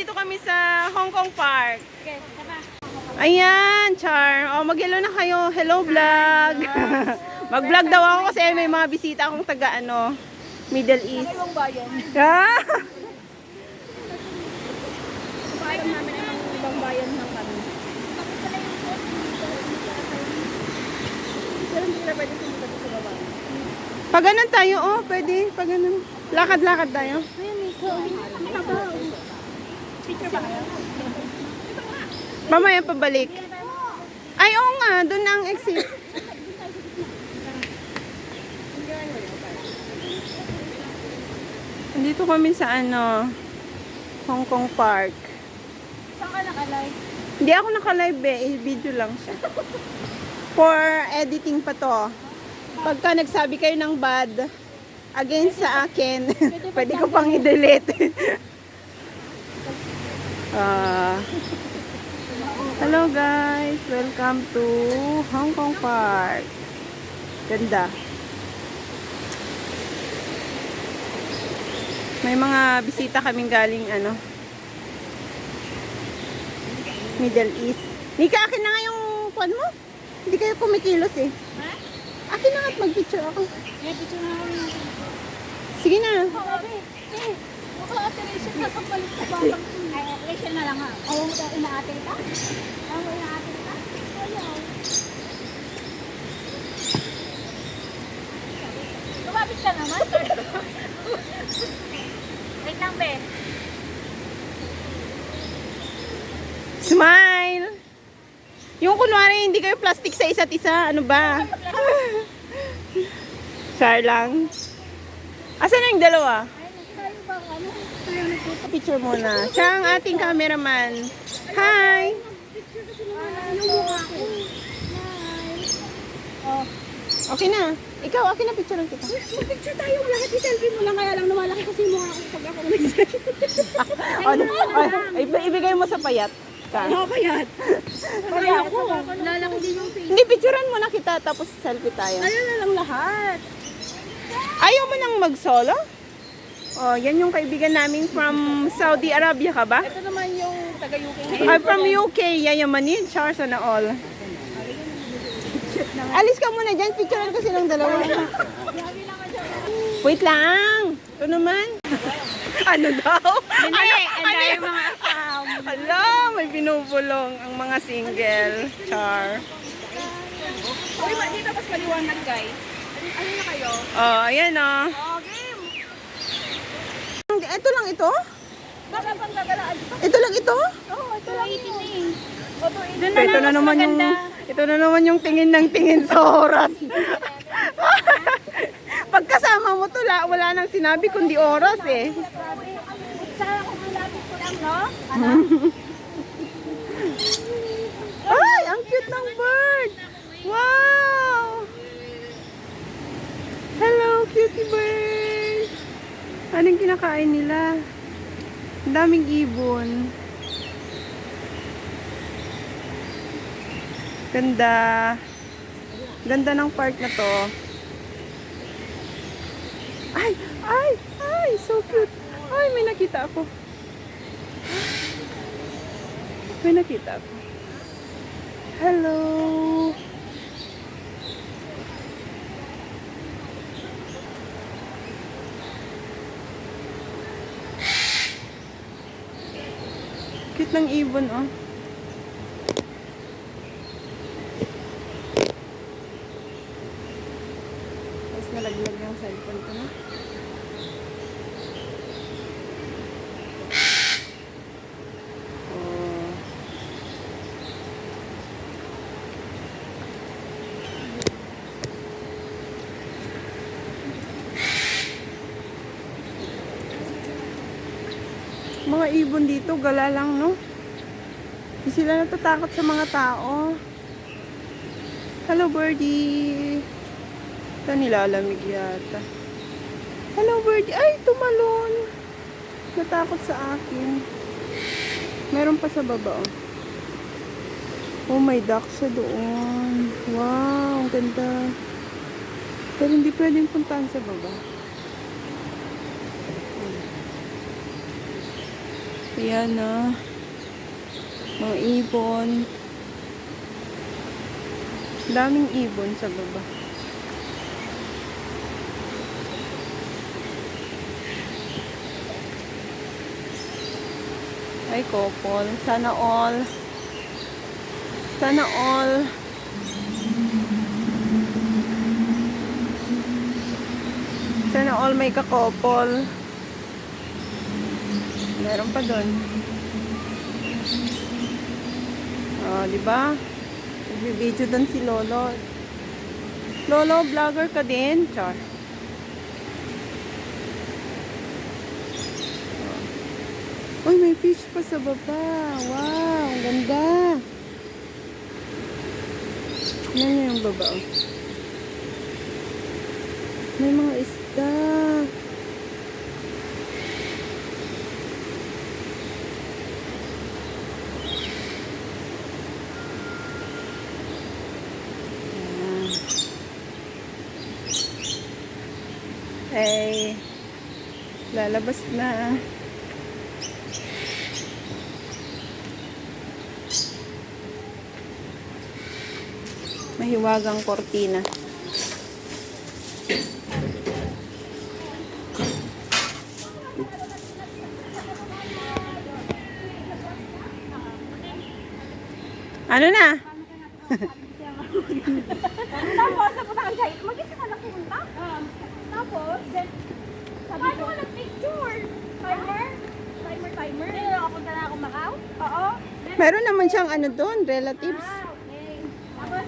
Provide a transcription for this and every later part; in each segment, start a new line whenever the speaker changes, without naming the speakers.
nandito kami sa Hong Kong Park.
Okay, tama.
Ayan, Char. O, mag-hello na kayo. Hello, vlog. Mag-vlog daw ako kasi may mga bisita akong taga, Middle East.
Ibang bayan.
Ah!
Bayan namin ay mga ibang bayan ng kami. Pero hindi na pwede sumunod sa baba.
Pag ganun tayo, pwede. Pag ganun. Lakad-lakad tayo.
Ayan, ikaw. Picture ba kayo?
Mamaya pabalik. Ay, oo nga. Doon na ang exit. Nandito kami sa Hong Kong Park.
Saan ka naka-live?
Hindi ako naka-live video lang siya. For editing pa to. Pagka nagsabi kayo ng bad against sa akin, pwede ko pang i-delete. Hello guys, welcome to Hong Kong Park. Ganda. May mga bisita kaming galing Middle East. Nika, akin na nga yung phone mo. Hindi kayo kumikilos eh.
Ha?
Akin na nga at mag-picture ako.
Yeah, picture na kami.
Sige na.
Baka ate Rachel na sa balik sa batang. Ay, Rachel na lang ha. Ayaw mo tayo inaate ka? Ayaw mo inaate ka? Ayaw. Tumapit ka naman. Wait lang, be.
Smile! Yung kunwari, hindi kayo plastic sa isa't isa. Ano ba? Char lang. Asan na yung dalawa?
Tayo ba ano? Tayo nagpupunta.
Picture muna. Siya ang ating cameraman. Hi!
Picture kasi naman yung mukha ko. Hi. Oh.
Okay na. Ikaw, okay na picture lang kita.
Mag-picture tayong lahat. I-selfie mo lang. Kaya lang lumalaki kasi yung mukha ko pag ako nag-selfie.
Ibigay mo sa payat.
Ano payat? Kaya ako. Lalaki din yung face.
Hindi, picturean mo na kita tapos selfie tayo.
Ayun na lang lahat.
Ayaw mo nang mag-solo? Oh, yan yung kaibigan namin from Saudi Arabia ka ba?
Ito naman yung taga-UK.
Ay, from UK, yayamanin, Charles and all. Alis ka muna dyan, picturean kasi ng dalawa. Wait lang. Ito naman. Ano daw?
Hindi, ano yung mga account.
Hala, may binubulong ang mga single. Char.
Uy, dito mas maliwanag guys. Ano na kayo?
Oh, ayan oh.
Oh, game!
Ito lang ito?
Baka pang gagalaan dito.
Ito lang ito?
Oo, ito lang itin eh. Doon
Ito na naman yung tingin ng tingin sa oras. Pagkasama mo to, wala nang sinabi kundi oras eh.
Saka kung malapit ko lang, no?
Ay, ang cute ng bird. Wow! Hello, cutie bird. Anong kinakain nila? Ang daming ibon. Ganda. Ganda ng park na to. Ay! Ay! Ay! So cute! Ay, may nakita ako. May nakita ako. Hello! Cute ng ibon, oh. Tapos nalaglag yung cellphone ko na. Oh. Mga ibon dito, gala lang, no? Hindi sila natatakot sa mga tao. Hello, birdie. Ito nilalamig yata. Hello, birdie. Ay, tumalon. Natakot sa akin. Meron pa sa baba, oh. Oh, may duck siya doon. Wow, ang ganda. Pero hindi pwedeng puntahan sa baba. Ayan na. Mga ibon. Daming ibon sa baba. Ay, couple. Sana all. Sana all. Sana all may ka-couple. Meron pa doon. Oh, di ba? Nagbi-video doon si Lolo. Lolo, vlogger ka din? Char. Uy, may fish pa sa baba. Wow, ang ganda. Yan yung baba. Oh. May mga isda. Hey, lalabas na. Mahiwagang kortina. Ano na?
Tapos, napunta kang Jai. Mag-isip ka na pumunta? Tapos, then, paano ka nag-picture? Timer? Timer? Hindi na nakapunta na ako Macau? Oo.
Meron naman siyang ano doon, relatives.
Okay. Tapos,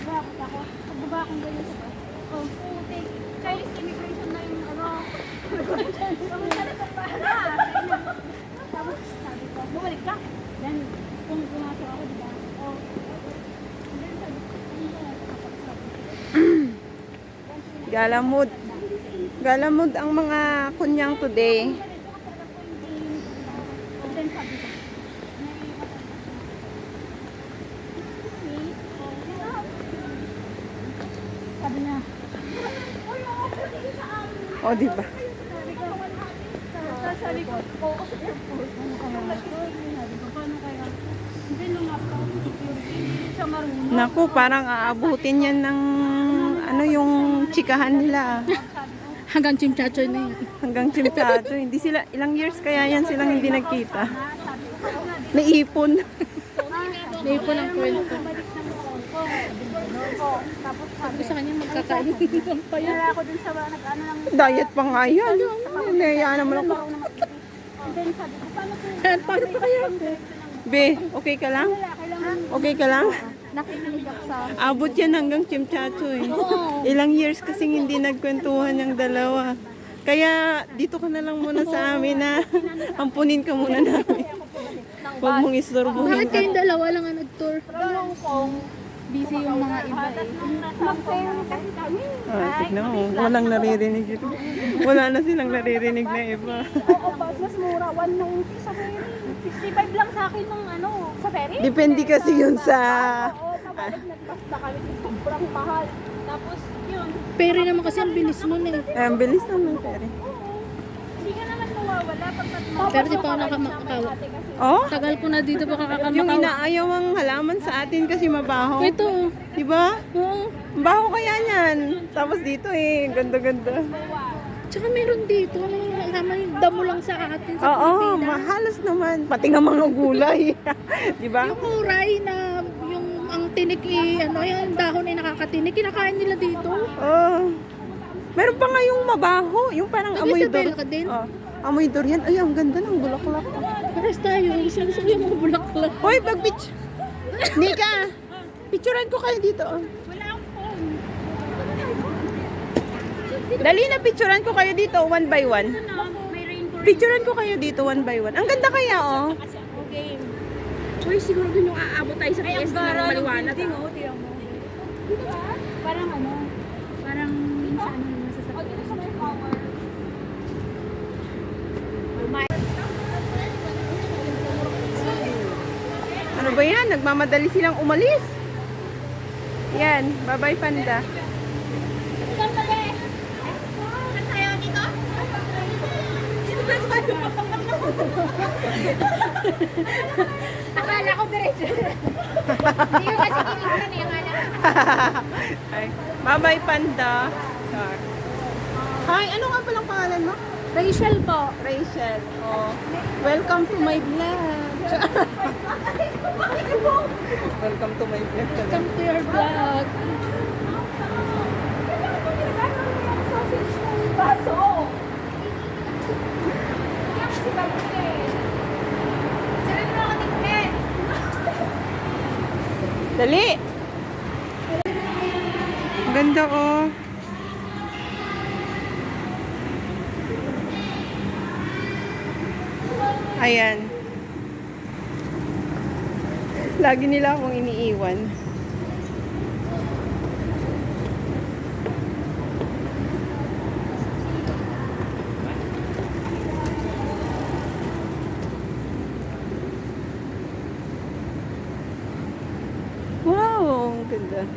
bakit ako? Pagbaba akong ganyan sa bus. Oh, putik. Chinese immigration na yung ano. Pumunta na sa para. Tapos, sabi ko, bumalik ka. Then, kung pumasok ako, diba? Oh. Then, sabi ko,
Galamod. Galamod ang mga kunyang today.
then sabi ko, sabi niya, uy, putik sa amin.
O, di ba?
Sabi ko, oo, sa airport. Ano ka nga? Sabi ko, paano kaya? Hindi nung security, hindi siya marunong.
Naku, parang aabutin yan ng ano yung chikahan nila.
Hanggang chimchachoy na yun.
Hanggang chimchacho. Hindi sila, ilang years kaya yan silang hindi nagkita. Naipon.
Naipon ang kwento. Tapos sabi sa kanya magkakain lang pa yun. Nala ako dun sa nag-ano lang.
Diet pa nga yan. Nahiyaan naman ako.
Then sabi ko, paano pa kaya?
Be, okay ka lang? Okay ka lang?
Nakikinig ako sa...
Abot yan hanggang chimchacho eh. Ilang years kasing hindi nagkwentuhan yung dalawa. Kaya dito ka na lang muna sa amin na ampunin ka muna namin. Huwag mong istorbohin
Bakit
ka.
kayong dalawa lang ang nag-tour? From Hong Kong. Busy yung mga iba eh. Mag-ferry kasi kami.
Tignan mo. Walang naririnig ito. Wala na silang naririnig na iba.
Oo, mas mura. 190 sa ferry. 65 lang sa akin ng ano, sa ferry.
Depende kasi yun sa...
Oo, kapag nag-basta kami, sobrang mahal. Tapos yun. Ferry naman kasi ang bilis nun eh.
Ang bilis naman, Terry.
Hindi ka naman mawawala pag pero di pa ako nakamakawa.
Oh?
Tagal ko na dito baka
Yung
kakamakawa.
inaayaw ang halaman sa atin kasi mabaho.
Ito.
Diba?
Oo.
Baho kaya yan. Tapos dito eh, ganda-ganda.
Tsaka meron dito. Naman damo lang sa atin sa
Oo,
Pilipinas.
mahalos naman. Pati nga mga gulay. Diba?
Yung uray na yung ang tinik ano yung dahon ay nakakatinik, kinakain nila dito.
Oh. Meron pa nga yung mabaho. Yung parang amoy
Isabel
durian.
ka din?
Oh, amoy durian. Ay, ang ganda ng bulaklak.
Pares tayo. Gusto ko yung mga bulaklak.
Hoy, pag-pitch. Nika, picturean ko kayo dito. Oh.
Wala akong phone.
Dali na, picturean ko kayo dito, one by one.
May rainbow.
Picturean ko kayo dito, one by one. Ang ganda kaya, oh.
Okay. Uy, siguro dun yung aabot tayo sa PS ng maliwanag. Diba? Parang ano, parang sa ano naman sa sabi. Dito sa may power.
Ano ba yan? Nagmamadali silang umalis. Yan, bye-bye panda.
Saan ba eh? Saan tayo dito? Dito ba tayo? Akala ko diretso. Hindi ko kasi tinignan eh. Akala ko.
Ay, bye-bye, Panda. Char. Hi, ano nga palang pangalan mo?
Rachel po.
Rachel. Oh. Welcome to my vlog. Welcome to my vlog.
Welcome to your vlog.
Dali! Ang ganda oh. Ayan. Lagi nila akong iniiwan. Wow, ang ganda.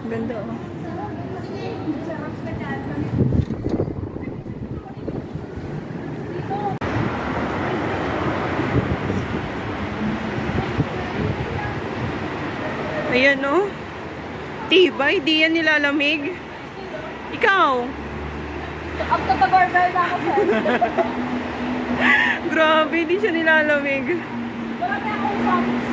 Ganda oh. Ayan oh. Tibay, di yan nilalamig. Ikaw.
Up to the border na ako, sir.
Grabe, di siya nilalamig.
Wala na akong socks.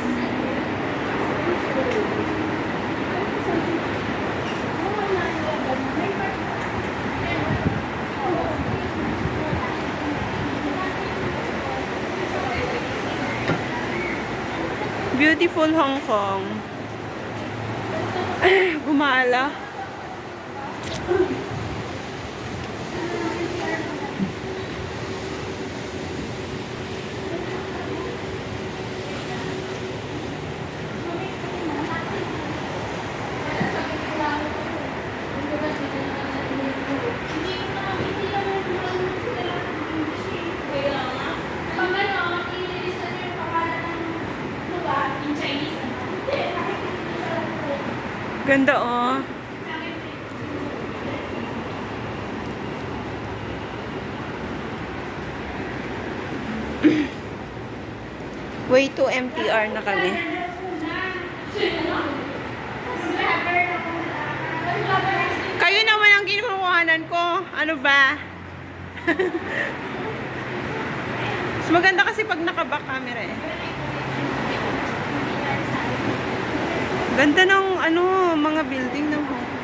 Beautiful Hong Kong. Gumala. Ganda oh. Way to MTR na kami. Kayo naman ang kinukuhanan ko. Ano ba? Mas maganda kasi pag naka-back camera eh. Ganda ng ano, mga building ng Hong Kong.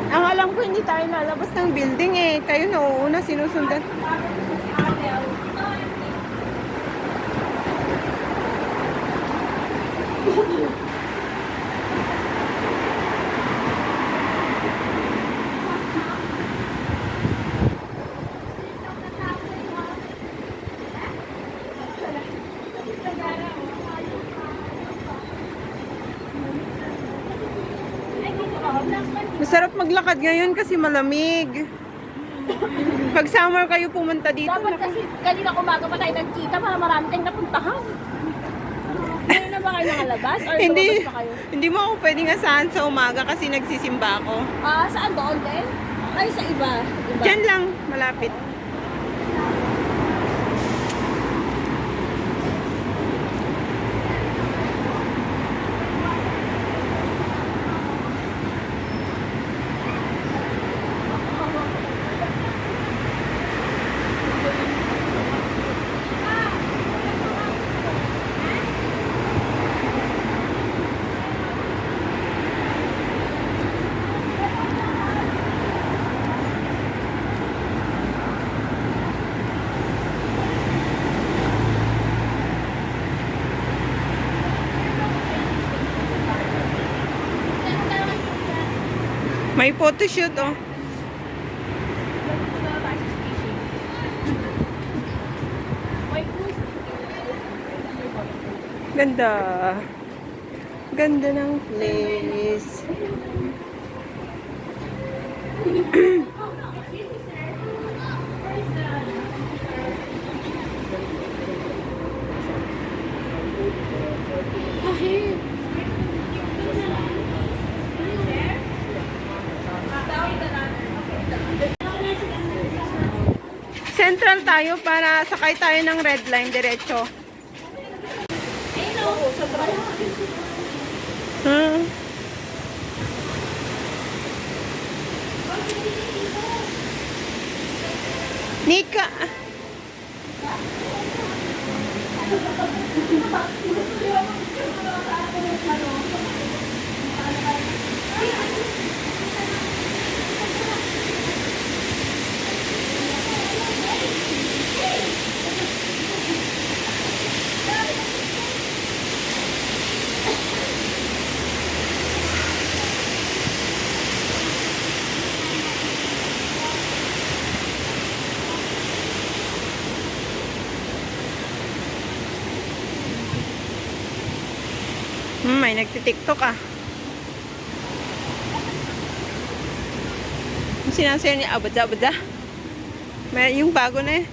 Ang alam ko hindi tayo nalabas ng building eh. Kayo nauuna sinusundan. Masarap maglakad ngayon kasi malamig. Pag summer kayo pumunta dito.
Dapat kasi kanina umaga pa tayo nagkita para marami tayong napuntahan. Ngayon na ba kayo nakalabas? Or
Hindi,
lumabas pa kayo?
hindi mo ako pwedeng asahan sa umaga kasi nagsisimba ako.
Saan doon din? Ay, sa iba.
Diyan lang, malapit. May photoshoot, oh. Ganda. Ganda ng place. Central tayo para sakay tayo ng red line diretso. Hmm. Nika. May nagtitiktok ah. Yung sinasayo niya, abada-abada. May yung bago na eh.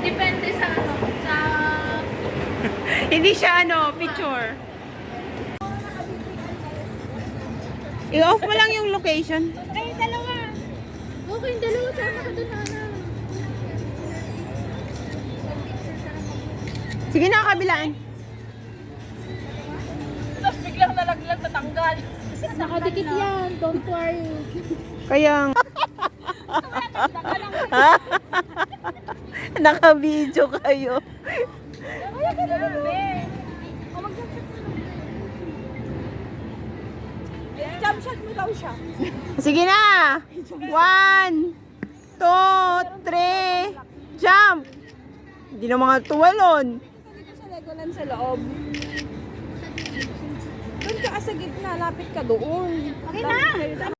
Depende sa ano, sa...
Hindi siya ano, picture. I-off mo lang yung location.
Ay, dalawa! Okay, dalawa. Sama ka dun, Ana.
Sige na, kabilaan.
Tapos biglang nalaglag, natanggal. Nakadikit yan, don't worry.
Kaya naka-video kayo.
Ay, ka na, be. O, mag-jump shot mo na. Jump shot mo daw siya.
Sige na. 1, 2, 3, jump. Hindi na mga tuwalon.
Dito sa Legoland sa loob. Doon ka sa gitna, lapit ka doon. Okay na!